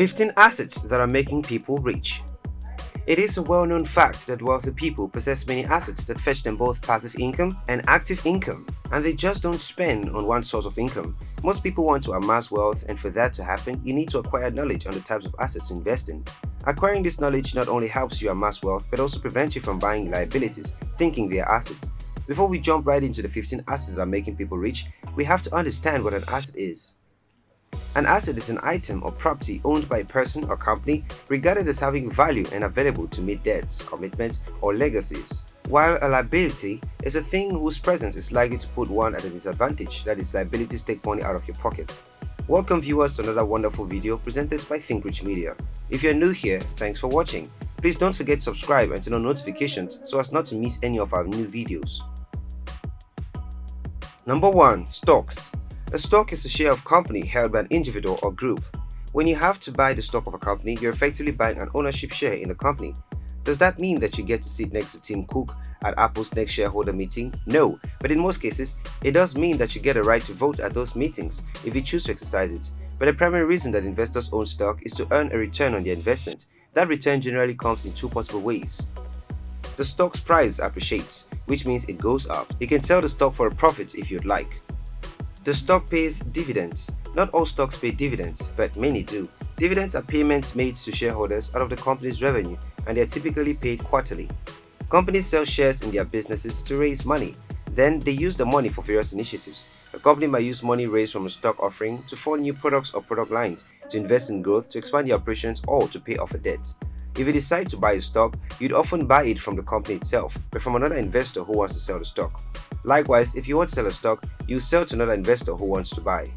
15 assets that are making people rich. It is a well-known fact that wealthy people possess many assets that fetch them both passive income and active income, and they just don't spend on one source of income. Most people want to amass wealth, and for that to happen, you need to acquire knowledge on the types of assets to invest in. Acquiring this knowledge not only helps you amass wealth, but also prevents you from buying liabilities, thinking they are assets. Before we jump right into the 15 assets that are making people rich, we have to understand what an asset is. An asset is an item or property owned by a person or company regarded as having value and available to meet debts, commitments, or legacies. While a liability is a thing whose presence is likely to put one at a disadvantage, that is, liabilities take money out of your pocket. Welcome viewers to another wonderful video presented by Thinkrich Media. If you're new here, thanks for watching. Please don't forget to subscribe and turn on notifications so as not to miss any of our new videos. Number 1. Stocks. A stock is a share of company held by an individual or group. When you have to buy the stock of a company, you're effectively buying an ownership share in the company. Does that mean that you get to sit next to Tim Cook at Apple's next shareholder meeting? No, but in most cases, it does mean that you get a right to vote at those meetings if you choose to exercise it. But the primary reason that investors own stock is to earn a return on their investment. That return generally comes in two possible ways. The stock's price appreciates, which means it goes up. You can sell the stock for a profit if you'd like. The stock pays dividends. Not all stocks pay dividends, but many do. Dividends are payments made to shareholders out of the company's revenue, and they are typically paid quarterly. Companies sell shares in their businesses to raise money. Then they use the money for various initiatives. A company might use money raised from a stock offering to fund new products or product lines, to invest in growth, to expand their operations, or to pay off a debt. If you decide to buy a stock, you'd often buy it from the company itself, but from another investor who wants to sell the stock. Likewise, if you want to sell a stock, you sell to another investor who wants to buy.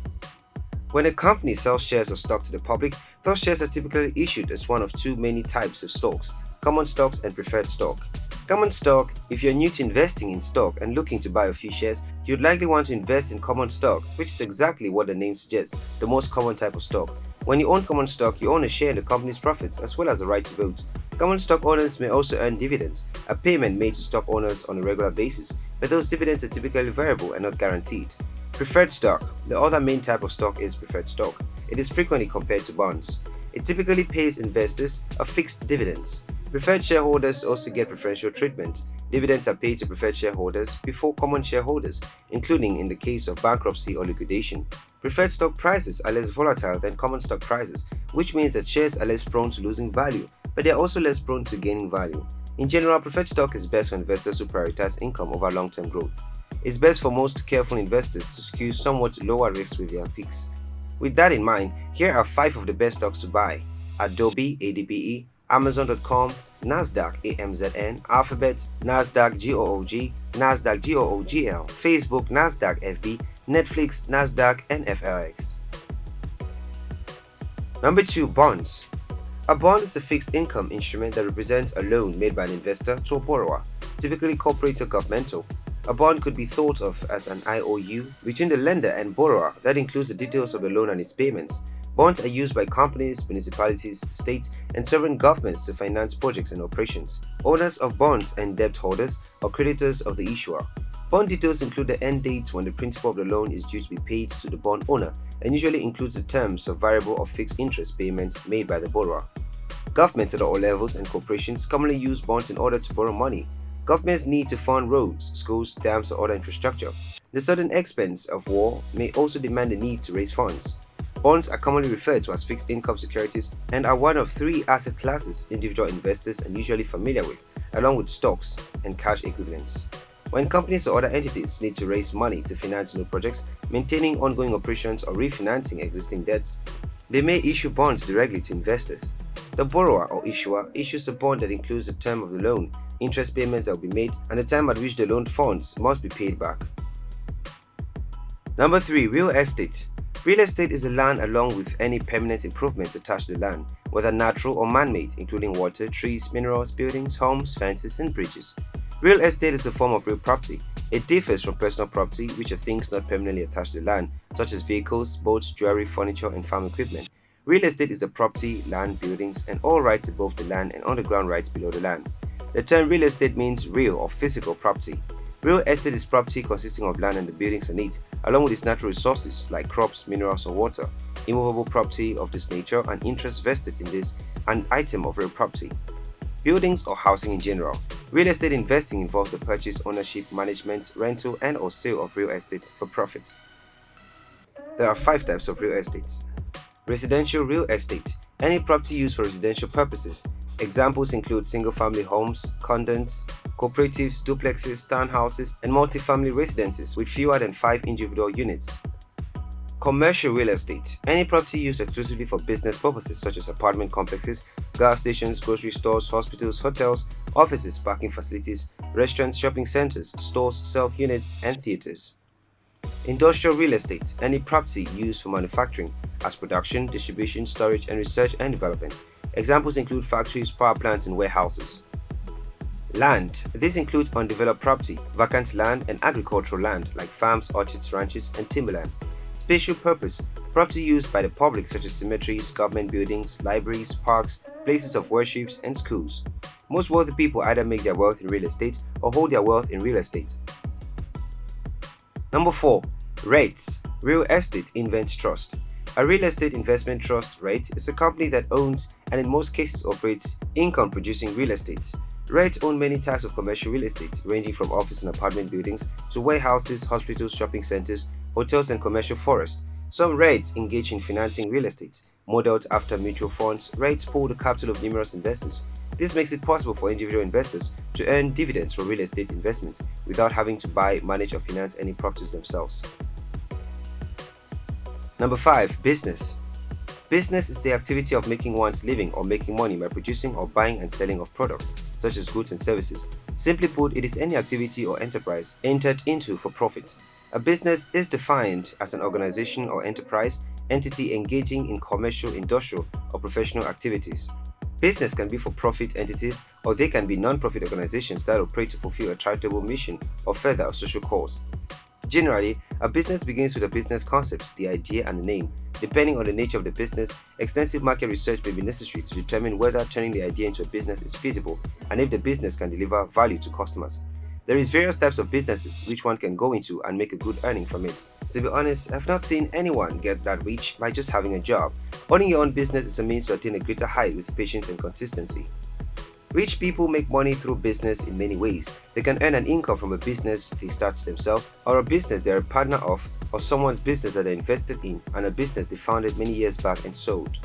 When a company sells shares of stock to the public, those shares are typically issued as one of two main types of stocks: common stocks and preferred stock. Common stock: if you're new to investing in stock and looking to buy a few shares, you'd likely want to invest in common stock, which is exactly what the name suggests, the most common type of stock. When you own common stock, you own a share in the company's profits as well as the right to vote. Common stock owners may also earn dividends, a payment made to stock owners on a regular basis, but those dividends are typically variable and not guaranteed. Preferred stock: the other main type of stock is preferred stock. It is frequently compared to bonds. It typically pays investors a fixed dividends. Preferred shareholders also get preferential treatment. Dividends are paid to preferred shareholders before common shareholders, including in the case of bankruptcy or liquidation. Preferred stock prices are less volatile than common stock prices, which means that shares are less prone to losing value, but they are also less prone to gaining value. In general, preferred stock is best for investors who prioritize income over long-term growth. It's best for most careful investors to skew somewhat lower risk with their picks. With that in mind, here are 5 of the best stocks to buy: Adobe (ADBE), Amazon.com, Nasdaq (AMZN), Alphabet, Nasdaq (GOOG), Nasdaq (GOOGL), Facebook, Nasdaq (FB), Netflix, Nasdaq, and FLX. Number 2. Bonds. A bond is a fixed income instrument that represents a loan made by an investor to a borrower, typically corporate or governmental. A bond could be thought of as an IOU between the lender and borrower that includes the details of the loan and its payments. Bonds are used by companies, municipalities, states, and sovereign governments to finance projects and operations. Owners of bonds and debt holders or creditors of the issuer. Bond details include the end date when the principal of the loan is due to be paid to the bond owner, and usually includes the terms of variable or fixed interest payments made by the borrower. Governments at all levels and corporations commonly use bonds in order to borrow money. Governments need to fund roads, schools, dams, or other infrastructure. The sudden expense of war may also demand the need to raise funds. Bonds are commonly referred to as fixed income securities and are one of 3 asset classes individual investors are usually familiar with, along with stocks and cash equivalents. When companies or other entities need to raise money to finance new projects, maintaining ongoing operations, or refinancing existing debts, they may issue bonds directly to investors. The borrower or issuer issues a bond that includes the term of the loan, interest payments that will be made, and the time at which the loaned funds must be paid back. Number 3. Real estate. Real estate is the land along with any permanent improvements attached to the land, whether natural or man-made, including water, trees, minerals, buildings, homes, fences, and bridges. Real estate is a form of real property. It differs from personal property, which are things not permanently attached to the land, such as vehicles, boats, jewelry, furniture, and farm equipment. Real estate is the property, land, buildings, and all rights above the land and underground rights below the land. The term real estate means real or physical property. Real estate is property consisting of land and the buildings on it, along with its natural resources like crops, minerals, or water. immovable property of this nature, and interest vested in this an item of real property. Buildings or housing in general. Real estate investing involves the purchase, ownership, management, rental, and/or sale of real estate for profit. There are 5 types of real estate. Residential real estate. Any property used for residential purposes. Examples include single-family homes, condos, cooperatives, duplexes, townhouses, and multifamily residences with fewer than 5 individual units. Commercial real estate. Any property used exclusively for business purposes such as apartment complexes, gas stations, grocery stores, hospitals, hotels, offices, parking facilities, restaurants, shopping centers, stores, self-units, and theaters. Industrial real estate. Any property used for manufacturing as production, distribution, storage, and research and development. Examples include factories, power plants, and warehouses. Land. This includes undeveloped property, vacant land, and agricultural land like farms, orchards, ranches, and timberland. Spatial purpose. Property used by the public such as cemeteries, government buildings, libraries, parks, places of worship, and schools. Most wealthy people either make their wealth in real estate or hold their wealth in real estate. Number 4. REITs. Real Estate Investment Trust. A real estate investment trust REIT is a company that owns and in most cases operates income-producing real estate. REITs own many types of commercial real estate, ranging from office and apartment buildings to warehouses, hospitals, shopping centers, hotels, and commercial forests. Some REITs engage in financing real estate. Modeled after mutual funds, REITs pool the capital of numerous investors. This makes it possible for individual investors to earn dividends from real estate investment without having to buy, manage, or finance any properties themselves. Number 5. Business. Business is the activity of making one's living or making money by producing or buying and selling of products, such as goods and services. Simply put, it is any activity or enterprise entered into for profit. A business is defined as an organization or enterprise entity engaging in commercial, industrial, or professional activities. Business can be for-profit entities, or they can be non-profit organizations that operate to fulfill a charitable mission or further a social cause. Generally, a business begins with a business concept, the idea, and the name. Depending on the nature of the business, extensive market research may be necessary to determine whether turning the idea into a business is feasible and if the business can deliver value to customers. There is various types of businesses which one can go into and make a good earning from it. To be honest, I've not seen anyone get that rich by just having a job. Owning your own business is a means to attain a greater height with patience and consistency. Rich people make money through business in many ways. They can earn an income from a business they start themselves, or a business they are a partner of, or someone's business that they invested in, and a business they founded many years back and sold.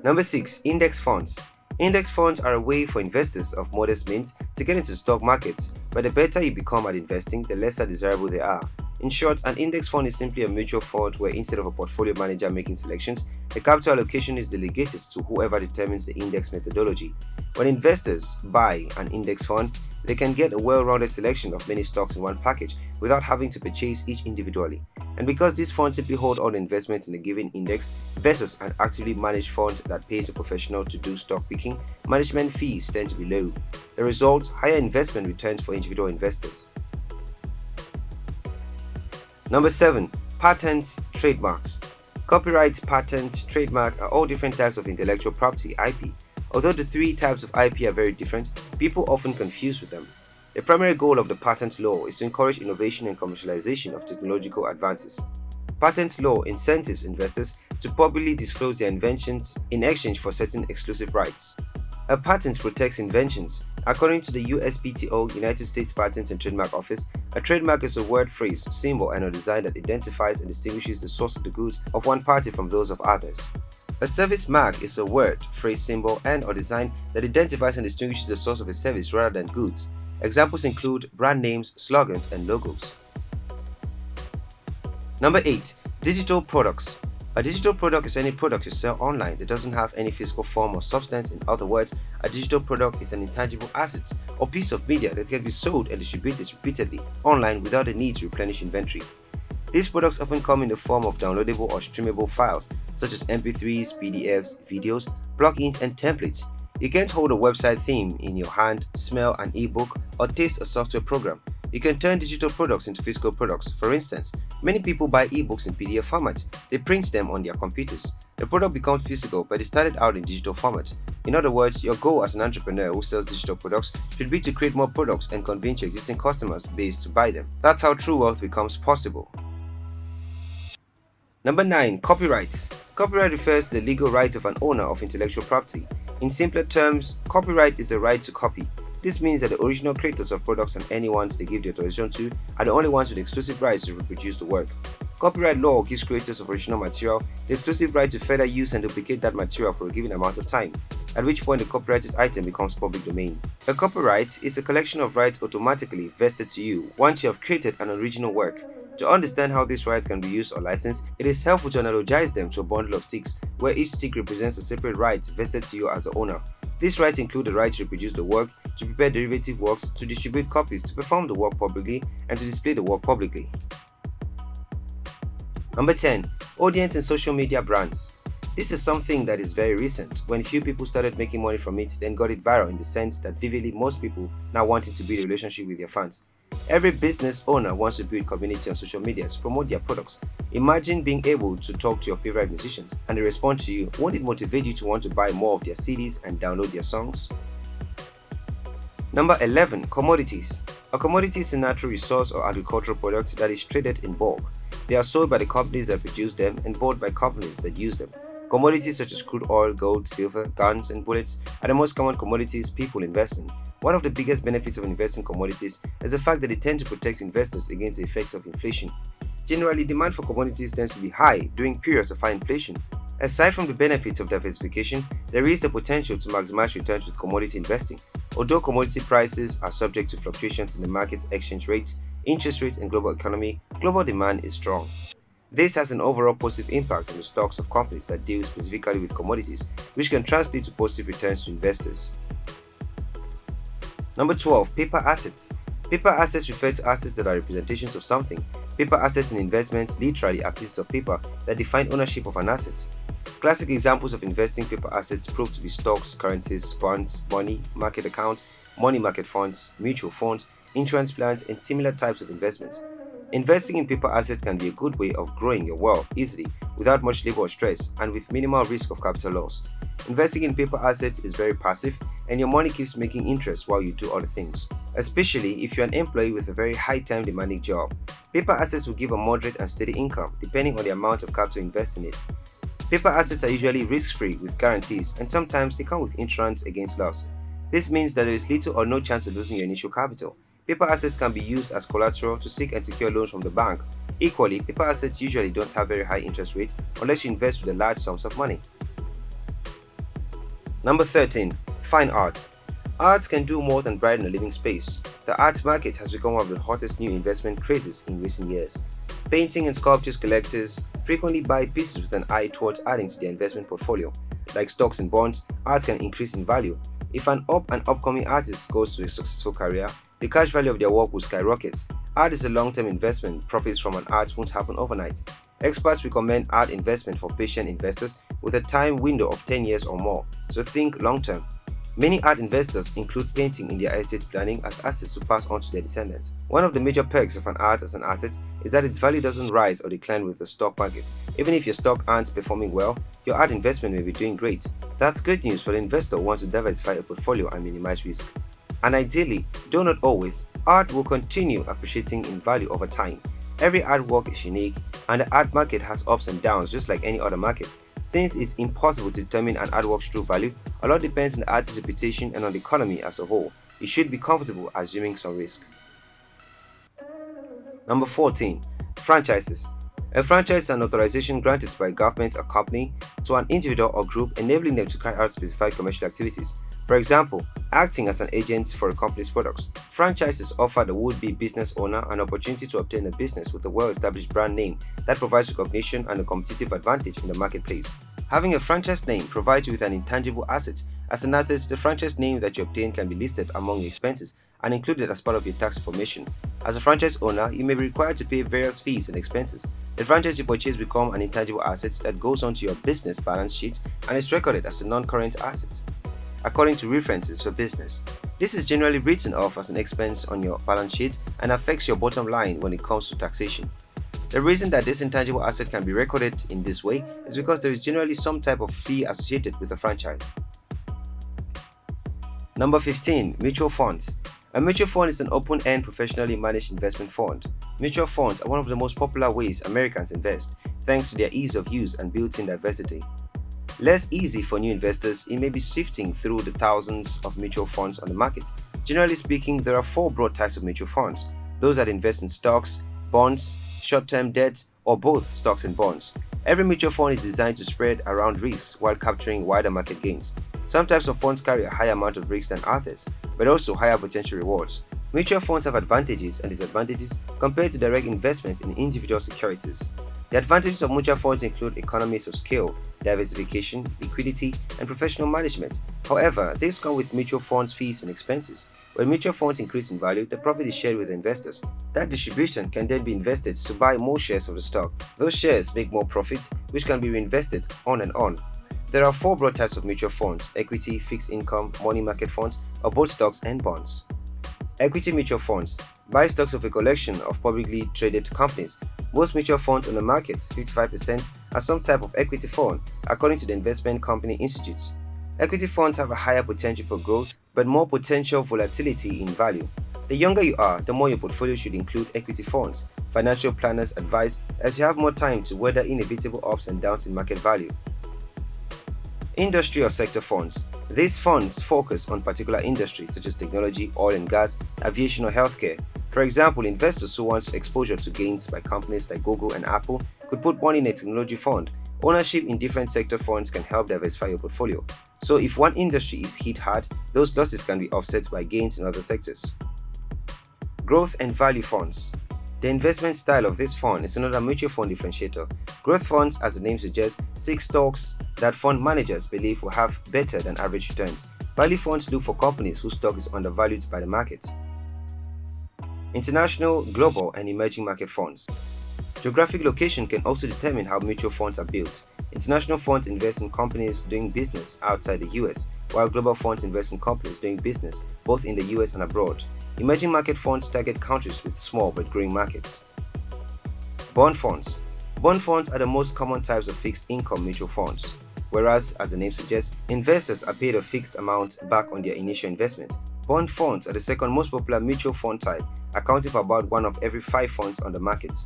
Number 6. Index funds. Index funds are a way for investors of modest means to get into stock markets, but the better you become at investing, the lesser desirable they are. In short, an index fund is simply a mutual fund where instead of a portfolio manager making selections, the capital allocation is delegated to whoever determines the index methodology. When investors buy an index fund, they can get a well-rounded selection of many stocks in one package without having to purchase each individually. And because these funds simply hold all the investments in a given index versus an actively managed fund that pays a professional to do stock picking, management fees tend to be low. The result, higher investment returns for individual investors. Number 7. Patents, trademarks. Copyright, patent, trademark are all different types of intellectual property, IP. Although the 3 types of IP are very different, people often confuse with them. The primary goal of the patent law is to encourage innovation and commercialization of technological advances. Patent law incentives investors to publicly disclose their inventions in exchange for certain exclusive rights. A patent protects inventions. According to the USPTO, United States Patent and Trademark Office, a trademark is a word, phrase, symbol, and a design that identifies and distinguishes the source of the goods of one party from those of others. A service mark is a word, phrase, symbol, and/or design that identifies and distinguishes the source of a service rather than goods. Examples include brand names, slogans, and logos. Number 8. Digital products. A digital product is any product you sell online that doesn't have any physical form or substance. In other words, a digital product is an intangible asset or piece of media that can be sold and distributed repeatedly online without the need to replenish inventory. These products often come in the form of downloadable or streamable files such as MP3s, PDFs, videos, plugins, and templates. You can't hold a website theme in your hand, smell an ebook, or taste a software program. You can turn digital products into physical products. For instance, many people buy ebooks in PDF format. They print them on their computers. The product becomes physical, but it started out in digital format. In other words, your goal as an entrepreneur who sells digital products should be to create more products and convince your existing customer base to buy them. That's how true wealth becomes possible. Number 9. Copyright. Copyright refers to the legal right of an owner of intellectual property. In simpler terms, copyright is the right to copy. This means that the original creators of products and any ones they give the authorization to are the only ones with exclusive rights to reproduce the work. Copyright law gives creators of original material the exclusive right to further use and duplicate that material for a given amount of time, at which point the copyrighted item becomes public domain. A copyright is a collection of rights automatically vested to you once you have created an original work. To understand how these rights can be used or licensed, it is helpful to analogize them to a bundle of sticks, where each stick represents a separate right vested to you as the owner. These rights include the right to reproduce the work, to prepare derivative works, to distribute copies, to perform the work publicly, and to display the work publicly. Number 10. Audience and social media brands. This is something that is very recent, when few people started making money from it, then got it viral in the sense that vividly most people now wanting to build a relationship with their fans. Every business owner wants to build community on social media to promote their products. Imagine being able to talk to your favorite musicians and they respond to you. Won't it motivate you to want to buy more of their CDs and download their songs? Number 11. Commodities. A commodity is a natural resource or agricultural product that is traded in bulk. They are sold by the companies that produce them and bought by companies that use them. Commodities such as crude oil, gold, silver, guns, and bullets are the most common commodities people invest in. One of the biggest benefits of investing in commodities is the fact that they tend to protect investors against the effects of inflation. Generally, demand for commodities tends to be high during periods of high inflation. Aside from the benefits of diversification, there is the potential to maximize returns with commodity investing. Although commodity prices are subject to fluctuations in the market exchange rates, interest rates, and global economy, global demand is strong. This has an overall positive impact on the stocks of companies that deal specifically with commodities, which can translate to positive returns to investors. Number 12. Paper assets. Paper assets refer to assets that are representations of something. Paper assets in investments literally are pieces of paper that define ownership of an asset. Classic examples of investing paper assets prove to be stocks, currencies, bonds, money market accounts, money market funds, mutual funds, insurance plans, and similar types of investments. Investing in paper assets can be a good way of growing your wealth easily without much labor or stress and with minimal risk of capital loss. Investing in paper assets is very passive and your money keeps making interest while you do other things, especially if you're an employee with a very high time demanding job. Paper assets will give a moderate and steady income depending on the amount of capital invested in it. Paper assets are usually risk-free with guarantees and sometimes they come with insurance against loss. This means that there is little or no chance of losing your initial capital. Paper assets can be used as collateral to seek and secure loans from the bank. Equally, paper assets usually don't have very high interest rates unless you invest with large sums of money. Number 13. Fine art. Art can do more than brighten a living space. The art market has become one of the hottest new investment crazes in recent years. Painting and sculptures collectors frequently buy pieces with an eye towards adding to their investment portfolio. Like stocks and bonds, art can increase in value. If an upcoming artist goes to a successful career, the cash value of their work will skyrocket. Art is a long-term investment. Profits from an art won't happen overnight. Experts recommend art investment for patient investors with a time window of 10 years or more, so think long-term. Many art investors include painting in their estate planning as assets to pass on to their descendants. One of the major perks of an art as an asset is that its value doesn't rise or decline with the stock market. Even if your stock aren't performing well, your art investment may be doing great. That's good news for the investor who wants to diversify a portfolio and minimize risk. And ideally, though not always, art will continue appreciating in value over time. Every artwork is unique, and the art market has ups and downs just like any other market. Since it's impossible to determine an artwork's true value, a lot depends on the artist's reputation and on the economy as a whole. You should be comfortable assuming some risk. Number 14. Franchises. A franchise is an authorization granted by a government or company to an individual or group, enabling them to carry out specified commercial activities. For example, acting as an agent for a company's products. Franchises offer the would-be business owner an opportunity to obtain a business with a well-established brand name that provides recognition and a competitive advantage in the marketplace. Having a franchise name provides you with an intangible asset. As an asset, the franchise name that you obtain can be listed among your expenses and included as part of your tax information. As a franchise owner, you may be required to pay various fees and expenses. The franchise you purchase becomes an intangible asset that goes onto your business balance sheet and is recorded as a non-current asset, according to references for business. This is generally written off as an expense on your balance sheet and affects your bottom line when it comes to taxation. The reason that this intangible asset can be recorded in this way is because there is generally some type of fee associated with a franchise. Number 15. Mutual funds. A mutual fund is an open-end professionally managed investment fund. Mutual funds are one of the most popular ways Americans invest. thanks to their ease of use and built-in diversity. Less easy for new investors, it may be sifting through the thousands of mutual funds on the market. Generally speaking, there are four broad types of mutual funds: those that invest in stocks, bonds, short-term debt, or both stocks and bonds. Every mutual fund is designed to spread around risks while capturing wider market gains. Some types of funds carry a higher amount of risk than others, but also higher potential rewards. Mutual funds have advantages and disadvantages compared to direct investments in individual securities. The advantages of mutual funds include economies of scale, diversification, liquidity, and professional management. However, these come with mutual funds fees and expenses. When mutual funds increase in value, the profit is shared with investors. That distribution can then be invested to buy more shares of the stock. Those shares make more profit, which can be reinvested on and on. There are four broad types of mutual funds: equity, fixed income, money market funds, or both stocks and bonds. Equity mutual funds buy stocks of a collection of publicly traded companies. Most mutual funds on the market, 55%, are some type of equity fund, according to the Investment Company Institute. Equity funds have a higher potential for growth, but more potential volatility in value. The younger you are, the more your portfolio should include equity funds. Financial planners advise, as you have more time to weather inevitable ups and downs in market value. Industry or sector funds. These funds focus on particular industries such as technology, oil and gas, aviation, or healthcare. For example, investors who want exposure to gains by companies like Google and Apple could put money in a technology fund. Ownership in different sector funds can help diversify your portfolio. So if one industry is hit hard, those losses can be offset by gains in other sectors. Growth and value funds. The investment style of this fund is another mutual fund differentiator. Growth funds, as the name suggests, seek stocks that fund managers believe will have better than average returns. Value funds look for companies whose stock is undervalued by the market. International, global, and emerging market funds. Geographic location can also determine how mutual funds are built. International funds invest in companies doing business outside the US, while global funds invest in companies doing business both in the US and abroad. Emerging market funds target countries with small but growing markets. Bond funds. Bond funds are the most common types of fixed income mutual funds, whereas, as the name suggests, investors are paid a fixed amount back on their initial investment. Bond funds are the second most popular mutual fund type, accounting for about 1 of every 5 funds on the market.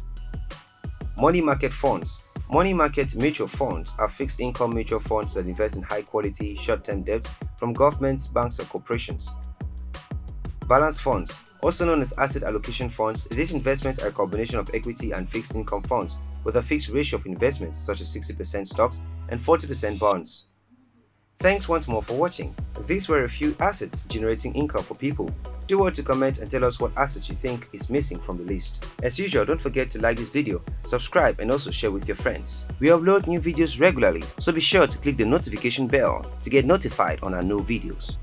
Money market funds. Money market mutual funds are fixed income mutual funds that invest in high quality, short-term debt from governments, banks, or corporations. Balance funds, also known as asset allocation funds, these investments are a combination of equity and fixed income funds with a fixed ratio of investments such as 60% stocks and 40% bonds. Thanks once more for watching. These were a few assets generating income for people. Do well to comment and tell us what assets you think is missing from the list. As usual, don't forget to like this video, subscribe, and also share with your friends. We upload new videos regularly, so be sure to click the notification bell to get notified on our new videos.